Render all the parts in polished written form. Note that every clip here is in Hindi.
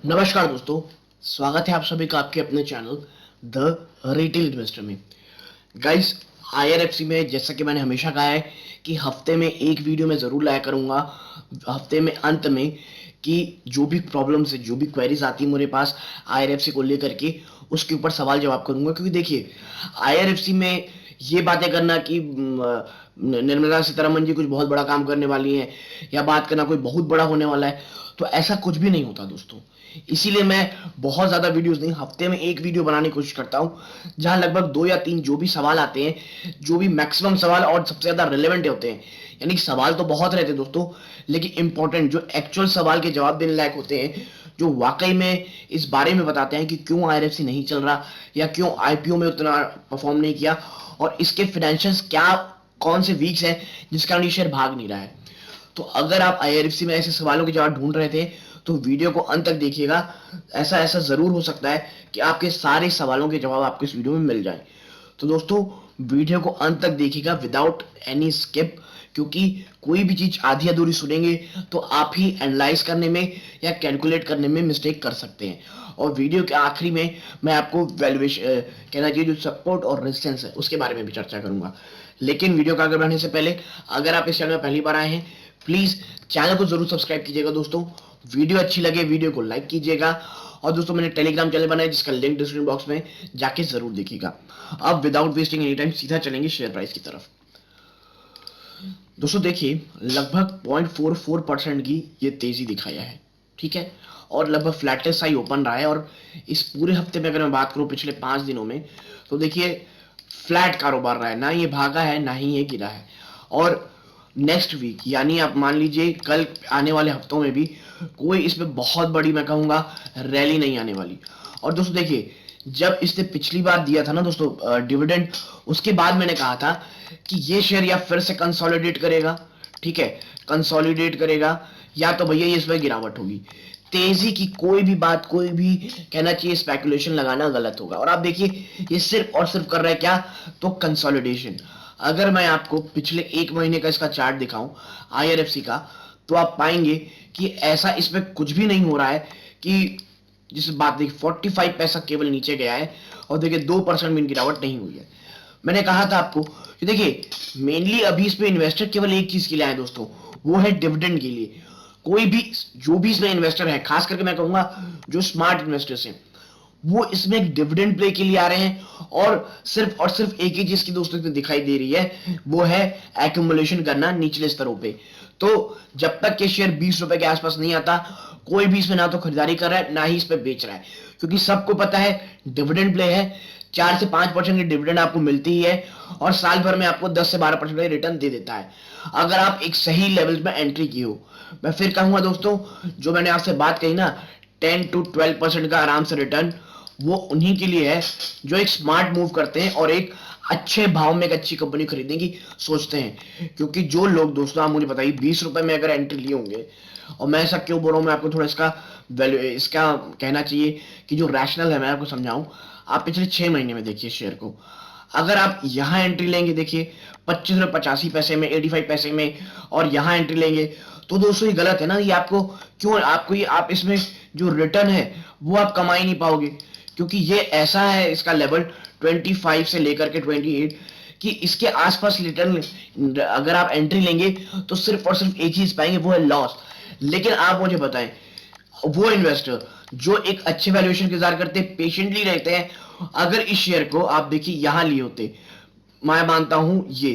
नमस्कार दोस्तों, स्वागत है आप सभी का आपके अपने चैनल द रिटेल इन्वेस्टर में। गाइस, आईआरएफसी में जैसा कि मैंने हमेशा कहा है कि हफ्ते में एक वीडियो मैं ज़रूर लाया करूँगा, हफ्ते में अंत में, कि जो भी प्रॉब्लम्स है, जो भी क्वेरीज आती है मेरे पास आईआरएफसी को लेकर के, उसके ऊपर सवाल जवाब करूँगा। क्योंकि देखिए, आईआरएफसी में ये बातें करना कि निर्मला सीतारमन जी कुछ बहुत बड़ा काम करने वाली हैं या बात करना कोई बहुत बड़ा होने वाला है, तो ऐसा कुछ भी नहीं होता दोस्तों। इसीलिए मैं बहुत ज़्यादा वीडियोस नहीं, हफ्ते में एक वीडियो बनाने की कोशिश करता हूँ, जहां लगभग 2 या 3 जो भी सवाल आते हैं, जो भी मैक्सिमम सवाल और सबसे ज़्यादा रिलेवेंट होते हैं, यानी सवाल तो बहुत रहते हैं दोस्तों, लेकिन इंपॉर्टेंट जो एक्चुअल सवाल के जवाब देने लायक होते हैं, जो वाकई में इस बारे में बताते हैं कि क्यों आईआरएफसी नहीं चल रहा या क्यों आईपीओ में उतना परफॉर्म नहीं किया और इसके फाइनेंशियल्स क्या, कौन से वीक्स हैं जिस कारण ये शेयर भाग नहीं रहा है। तो अगर आप आईआरएफसी में ऐसे सवालों के जवाब ढूंढ रहे थे तो वीडियो को अंत तक देखिएगा। ऐसा ऐसा जरूर हो सकता है कि आपके सारे सवालों के जवाब आपको इस वीडियो में मिल जाए। तो दोस्तों, वीडियो को अंत तक देखिएगा विदाउट एनी स्किप, क्योंकि कोई भी चीज आधी अधूरी सुनेंगे तो आप ही एनालाइज करने में या कैलकुलेट करने में मिस्टेक कर सकते हैं। और वीडियो के आखिरी में मैं आपको वैल्यूएशन, कहना चाहिए जो सपोर्ट और रेजिस्टेंस है, उसके बारे में भी चर्चा करूंगा। लेकिन वीडियो को आगे बढ़ने से पहले, अगर आप इस चैनल में पहली बार आए हैं, प्लीज चैनल को जरूर सब्सक्राइब कीजिएगा दोस्तों। वीडियो अच्छी लगे वीडियो को लाइक कीजिएगा। और दोस्तों, मैंने टेलीग्राम चैनल बनाया जिसका लिंक डिस्क्रिप्शन बॉक्स में जाके जरूर देखिएगा। अब विदाउट वेस्टिंग एनी टाइम सीधा चलेंगे शेयर प्राइस की तरफ। दोस्तों देखिए, लगभग 0.44% की ये तेजी दिखाया है, ठीक है, और लगभग फ्लैटेस्ट हाई ओपन रहा है। और इस पूरे हफ्ते में अगर मैं बात करूं पिछले 5 दिनों में, तो देखिए फ्लैट कारोबार रहा है, ना ये भागा है ना ही ये गिरा है। और नेक्स्ट वीक यानी आप मान लीजिए कल आने वाले हफ्तों में भी कोई इसमें बहुत बड़ी, मैं कहूँगा, रैली नहीं आने वाली। और दोस्तों देखिए, जब इसने पिछली बार दिया था ना दोस्तों डिविडेंड, उसके बाद मैंने कहा था कि ये शेयर या फिर से कंसोलिडेट करेगा, ठीक है, कंसोलिडेट करेगा, या तो भैया ये इसमें गिरावट होगी। तेजी की कोई भी बात, कोई भी कहना चाहिए स्पेकुलेशन लगाना गलत होगा। और आप देखिए ये सिर्फ और सिर्फ कर रहा है क्या, तो कंसोलिडेशन। अगर मैं आपको पिछले 1 महीने का इसका चार्ट दिखाऊं आईआरएफसी का, तो आप पाएंगे कि ऐसा इसमें कुछ भी नहीं हो रहा है कि जिस बात देखिए 45 पैसा केवल नीचे गया है और देखिए 2% भी गिरावट नहीं हुई है। मैंने कहा था आपको कि देखिए मेनली अभी इसमें इन्वेस्टर केवल एक चीज के लिए आए दोस्तों, वो है डिविडेंड के लिए। कोई भी जो भी इसमें इन्वेस्टर है, खास करके मैं कहूंगा जो स्मार्ट इन्वेस्टर्स हैं, वो इसमें एक डिविडेंड प्ले के लिए आ रहे हैं। और सिर्फ एक ही चीज की दोस्तों दिखाई दे रही है, वो है एक्यूमुलेशन करना निचले स्तरों पे। तो जब तक के शेयर 20 रुपए के आसपास नहीं आता, कोई भी इसमें ना तो खरीदारी कर रहा है ना ही इस पे बेच रहा है, क्योंकि सबको पता है डिविडेंड प्ले है। 4 से 5% की डिविडेंड आपको मिलती ही है और साल भर में आपको 10 से 12% का रिटर्न दे देता है, अगर आप एक सही लेवल में एंट्री की हो। मैं फिर कहूंगा दोस्तों, जो मैंने आपसे बात कही ना, 10 to 12% का आराम से रिटर्न, वो उन्हीं के लिए है जो एक स्मार्ट मूव करते हैं और एक अच्छे भाव में एक अच्छी कंपनी खरीदने की सोचते हैं। क्योंकि जो लोग दोस्तों, आप मुझे बताइए, 20 रुपए में अगर एंट्री लिए होंगे, और मैं ऐसा क्यों बोल रहा हूँ, मैं आपको थोड़ा इसका वैल्यू, इसका कहना चाहिए कि जो रैशनल है मैं आपको समझाऊं। आप पिछले 6 महीने में देखिए शेयर को, अगर आप यहाँ एंट्री लेंगे, देखिए 25 रुपये 85 पैसे में, 85 पैसे में, और यहाँ एंट्री लेंगे, तो दोस्तों ये गलत है ना। ये आपको क्यों, आपको ये, आप इसमें जो रिटर्न है वो आप कमा ही नहीं पाओगे, क्योंकि ये ऐसा है इसका लेवल 25 से लेकर के 28, कि इसके आसपास रिटर्न अगर आप एंट्री लेंगे तो सिर्फ और सिर्फ एक चीज पाएंगे, वो है लॉस। लेकिन आप मुझे बताएं, वो इन्वेस्टर जो एक अच्छे वैल्यूएशन के इंतजार करते हैं, पेशेंटली रहते हैं, अगर इस शेयर को आप देखिए यहां लिए होते, मैं मानता हूं ये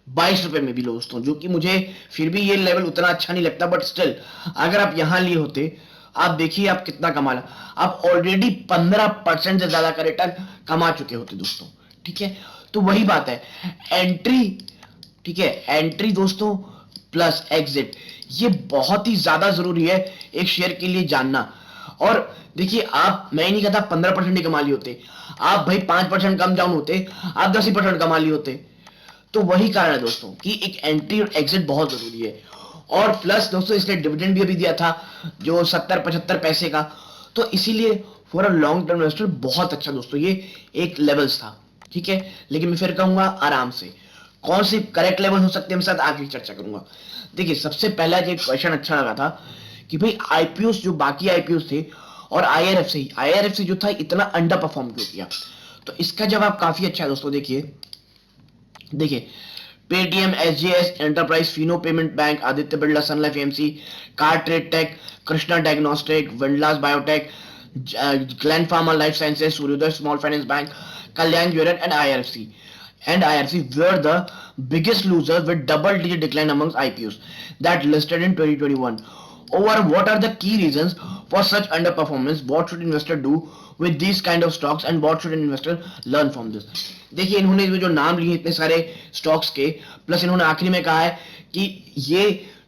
22 रुपए में भी दोस्तों, जो कि मुझे फिर भी ये लेवल उतना अच्छा नहीं लगता, बट स्टिल अगर आप यहां लिए होते, आप देखिए आप कितना कमा ला, आप ऑलरेडी 15% से ज्यादा का रिटर्न कमा चुके होते दोस्तों, ठीक है। तो वही बात है, एंट्री, ठीक है, एंट्री दोस्तों प्लस एग्जिट, ये बहुत ही ज्यादा जरूरी है एक शेयर के लिए जानना। और देखिए, आप, मैं नहीं कहता 15% ही कमा लिए होते, आप भाई 5% कम डाउन होते, आप 10% कमा लिए होते। तो वही कारण है दोस्तों कि एक एंट्री और एग्जिट बहुत जरूरी है। और प्लस दोस्तों इसने डिविडेंड भी अभी दिया था जो 70-75 पैसे का, तो इसीलिए for a long term investor बहुत अच्छा दोस्तों ये एक लेवल्स था, ठीक है। लेकिन मैं फिर कहूंगा आराम से, कौन सी करेक्ट लेवल हो सकते हैं मैं साथ आगे चर्चा करूंगा। देखिए, सबसे पहला जो क्वेश्चन अच्छा लगा था कि भाई आईपीओ जो बाकी आईपीओ थे और आईआरएफसी जो था इतना अंडर परफॉर्म क्यों किया? तो इसका जवाब काफी अच्छा है दोस्तों। देखिए देखिए Paytm, SGS enterprise, Fino payment bank, Aditya Birla, Sun Life AMC, Car Trade Tech, Krishna Diagnostic, Windlas Biotech, Gland Pharma Life Sciences, Suryoday small finance bank, Kalyan jeweller and IRC were the biggest losers with double-digit decline amongst IPOs that listed in 2021. Over what are the key reasons for such underperformance? What should investor do with these kind of stocks and what should an investor learn from this? देखिए इन्होंने जो नाम लिए इतने सारे स्टॉक्स के, प्लस इन्होंने आखिरी में कहा है कि ये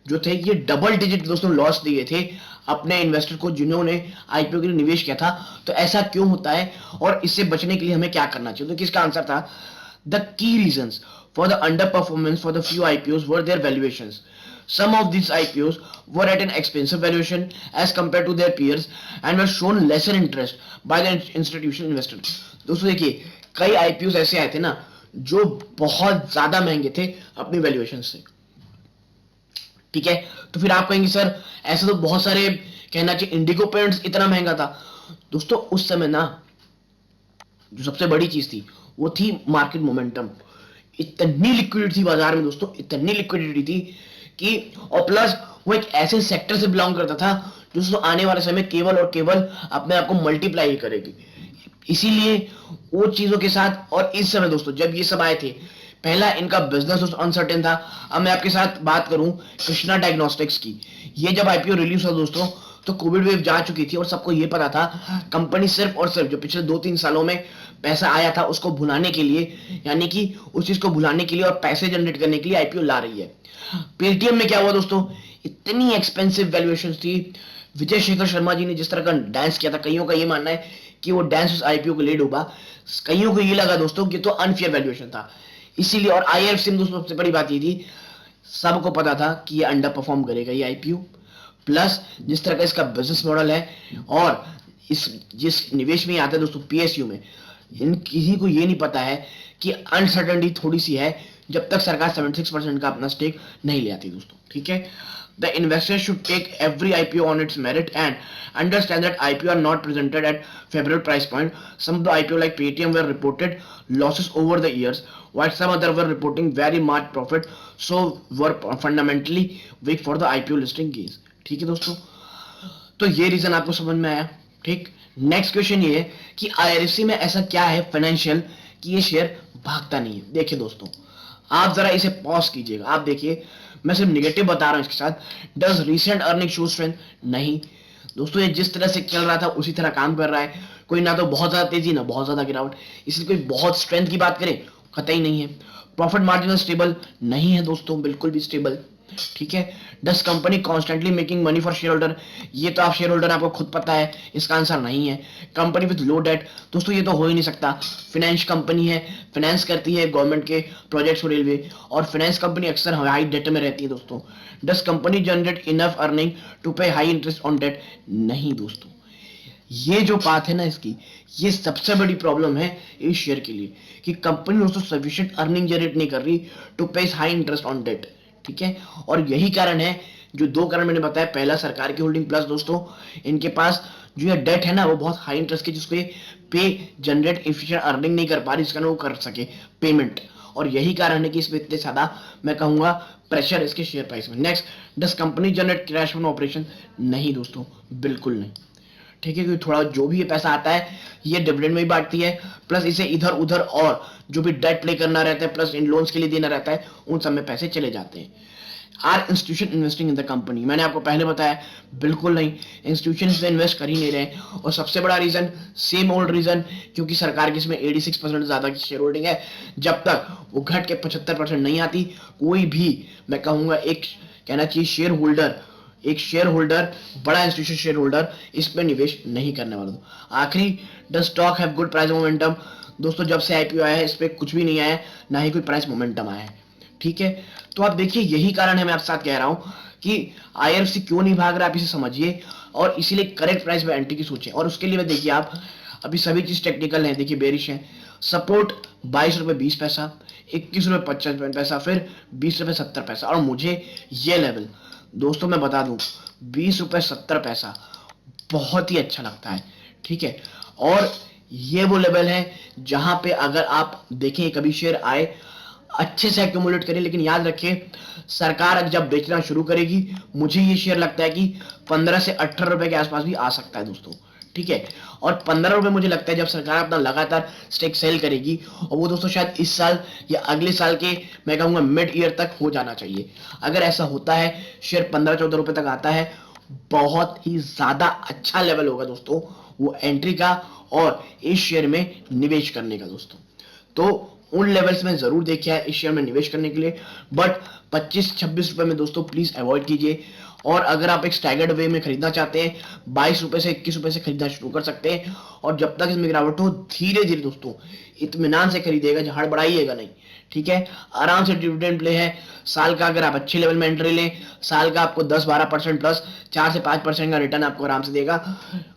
जो थे ये डबल डिजिट दोस्तों लॉस दिए थे अपने इन्वेस्टर को जिन्होंने आईपीओ के लिए निवेश किया था। तो ऐसा क्यों होता है और इससे बचने के लिए हमें क्या करना चाहिए? तो किसका आंसर था, the key reasons for the underperformance for the few IPOs were their valuations. Some of these IPOs were at an expensive valuation as compared to their peers and were shown lesser interest by the institutional investor. दोस्तों देखिए कई IPOs ऐसे आए थे ना जो बहुत ज्यादा महंगे थे अपनी वैल्यूएशन से, ठीक है। तो फिर आप कहेंगे सर ऐसे तो बहुत सारे, कहना चाहिए इंडिगो पेरेंट्स इतना महंगा था। दोस्तों उस समय ना जो सबसे बड़ी चीज थी वो थी मार्केट मोमेंटम। इतनी लिक्विडिटी थी बाजार में दोस्तों, इतनी लिक्विडिटी थी कि, और प्लस वो एक ऐसे सेक्टर से बिलोंग करता था जो दोस्तों आने वाले समय केवल और केवल अपने आप को मल्टीप्लाई ही करेगी। इसीलिए वो चीजों के साथ, और इस समय दोस्तों जब ये सब आए थे पहला इनका बिजनेस दोस्तों अनसर्टेन था। अब मैं आपके साथ बात करूं कृष्णा डायग्नोस्टिक्स की, ये जब आईपीओ रिलीज हुआ दोस्तों तो कोविड वेव जा चुकी थी और सबको ये पता था कंपनी सिर्फ और सिर्फ जो पिछले 2-3 सालों में पैसा आया था उसको भुलाने के लिए, यानी कि उस चीज को भुलाने के लिए और पैसे जनरेट करने के लिए आईपीओ ला रही है। पेटीएम में क्या हुआ दोस्तों, इतनी एक्सपेंसिव वैल्यूएशन थी। विजय शेखर शर्मा जी ने जिस तरह का डांस किया था, कईयों का ये मानना है कि वो डांस उस आईपीओ को ले डूबा। कईयों को ये लगा दोस्तों कि तो अनफेयर वैल्यूएशन था, इसीलिए। और आईआरएफसी में दोस्तों सबसे बड़ी बात ये थी, सबको पता था कि ये अंडर परफॉर्म करेगा ये आईपीओ, प्लस जिस तरह का इसका बिजनेस मॉडल है और इस जिस निवेश में आता है दोस्तों पीएसयू में, इन किसी को ये नहीं पता है कि अनसर्टेनिटी थोड़ी सी है जब तक सरकार 76% का अपना स्टेक नहीं ले आती दोस्तों, ठीक है। The investor should take every IPO on its merit and understand that IPO are not presented at favorable price point. Some of the IPO like Paytm were reported losses over the years, while some other were reporting very much profit, so were fundamentally weak for the IPO listing gains. ठीक है दोस्तों, तो ये रीजन आपको समझ में आया, ठीक। नेक्स्ट क्वेश्चन ये है कि आईआरएफसी में ऐसा क्या है फाइनेंशियल कि ये शेयर भागता नहीं है। देखिए दोस्तों आप जरा इसे पॉज कीजिएगा, आप देखिए मैं सिर्फ नेगेटिव बता रहा हूं इसके साथ। Does recent earning show strength? नहीं दोस्तों, ये जिस तरह से चल रहा था उसी तरह काम कर रहा है। कोई ना तो बहुत ज्यादा तेजी ना बहुत ज्यादा गिरावट, इसलिए कोई बहुत स्ट्रेंथ की बात करें कतई नहीं है। प्रॉफिट मार्जिन स्टेबल नहीं है दोस्तों, बिल्कुल भी स्टेबल, ठीक है। Does company constantly making money for share holder? ये तो आप शेयर होल्डर आपको खुद पता है, इसका आंसर नहीं है। Company with low debt? दोस्तों ये तो हो ही नहीं सकता, फाइनेंस कंपनी है, फाइनेंस करती है गवर्नमेंट के प्रोजेक्ट्स और रेलवे, और फाइनेंस कंपनी अक्सर हाई डेट में रहती है दोस्तों। Does company generate enough earning to pay high interest on debt? नहीं दोस्तों, ये जो बात है ना इसकी, ये सबसे बड़ी प्रॉब्लम है इस शेयर के लिए कि कंपनी दोस्तों सफिशिएंट अर्निंग जनरेट नहीं कर रही to pay high interest on date, ठीक है। और यही कारण है, जो 2 कारण मैंने बताया, पहला सरकार की होल्डिंग, प्लस दोस्तों इनके पास जो ये डेट है ना वो बहुत हाई इंटरेस्ट की, जिसको ये पे जनरेट एफिशिएंट अर्निंग नहीं कर पा रही, इसका ना वो कर सके पेमेंट, और यही कारण है कि इसमें इतने ज्यादा मैं कहूंगा प्रेशर इसके शेयर प्राइस में। Next, does company generate cash flow operation? नहीं दोस्तों, बिल्कुल नहीं, ठीक है। क्योंकि थोड़ा जो भी ये पैसा आता है ये डिविडेंड में ही बांटती है, प्लस इसे इधर उधर और जो भी डेट प्ले करना रहता है, प्लस इन लोन्स के लिए देना रहता है, उन सब में पैसे चले जाते हैं। Are institution investing in the company? मैंने आपको पहले बताया बिल्कुल नहीं, इंस्टीट्यूशन इसमें इन्वेस्ट कर ही नहीं रहे। और सबसे बड़ा रीजन सेम ओल्ड रीजन, क्योंकि सरकार की इसमें 86% ज्यादा की शेयर होल्डिंग है। जब तक वो घट के 75% नहीं आती, कोई भी मैं कहूंगा एक कहना चाहिए शेयर होल्डर, एक शेयर होल्डर, बड़ा इंस्टीट्यूशन शेयर होल्डर इसमें निवेश नहीं करने वाला। आखिरी, does stock have good price momentum? दोस्तों जब से आईपीओ आया है इस पे कुछ भी नहीं आया है, ना ही कोई प्राइस मोमेंटम आया है, ठीक है। तो आप देखिए यही कारण है, मैं आपके साथ कह रहा हूं कि आईआरएफसी क्यों नहीं भाग रहा, आप इसे समझिए और इसीलिए करेक्ट प्राइस में एंट्री की सोचें। और उसके लिए देखिए आप अभी सभी चीज टेक्निकल है, देखिए बेरिश है। सपोर्ट 22 रुपए 20 पैसा, 21 रुपए 50 पैसा, फिर 20 रुपए 70 पैसा, और मुझे ये लेवल दोस्तों मैं बता दूं 20 रुपए 70 पैसा बहुत ही अच्छा लगता है, ठीक है। और ये वो लेवल है जहां पे अगर आप देखें कभी शेयर आए, अच्छे से एक्यूमुलेट करें, लेकिन याद रखें सरकार अब जब बेचना शुरू करेगी, मुझे ये शेयर लगता है कि 15 से 18 रुपए के आसपास भी आ सकता है दोस्तों, ठीक है। और 15 रुपए मुझे लगता है जब सरकार अपना लगातार स्टेक सेल करेगी, और वो दोस्तों शायद इस साल या अगले साल के, मैं कहूंगा मिड ईयर तक हो जाना चाहिए। अगर ऐसा होता है, शेयर 15-14 रुपए तक आता है, बहुत ही ज्यादा अच्छा लेवल होगा दोस्तों वो एंट्री का और इस शेयर में निवेश करने का दोस्तों। तो उन लेवल्स में जरूर देखिए है इस शेयर में निवेश करने के लिए, बट 25-26 रुपए में दोस्तों प्लीज अवॉइड कीजिए। और अगर आप एक स्टैगर्ड वे में खरीदना चाहते हैं, 22 रुपए से 21 रुपए से खरीदना शुरू कर सकते हैं, और जब तक इसमें गिरावट हो धीरे धीरे दोस्तों इत्मीनान से खरीदेगा, हड़बड़ाइएगा नहीं, ठीक है। आराम से डिविडेंड प्ले है, साल का अगर आप अच्छे लेवल में एंट्री लें, साल का आपको 10-12% प्लस 4 से 5% का रिटर्न आपको आराम से देगा,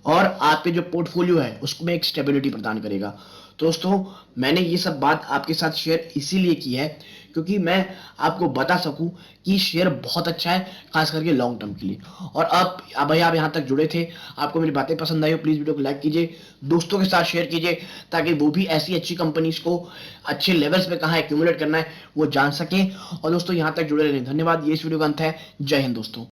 और आपके जो पोर्टफोलियो है उसमें एक स्टेबिलिटी प्रदान करेगा। तो दोस्तों मैंने ये सब बात आपके साथ शेयर इसीलिए की है क्योंकि मैं आपको बता सकूं कि शेयर बहुत अच्छा है, खास करके लॉन्ग टर्म के लिए। और अब भाई आप यहाँ तक जुड़े थे, आपको मेरी बातें पसंद आई हो, प्लीज वीडियो को लाइक कीजिए, दोस्तों के साथ शेयर कीजिए, ताकि वो भी ऐसी अच्छी कंपनीज को अच्छे लेवल्स पे कहाँ एक्यूमुलेट करना है वो जान सकें। और दोस्तों यहाँ तक जुड़े रहने धन्यवाद। ये इस वीडियो का अंत है। जय हिंद दोस्तों।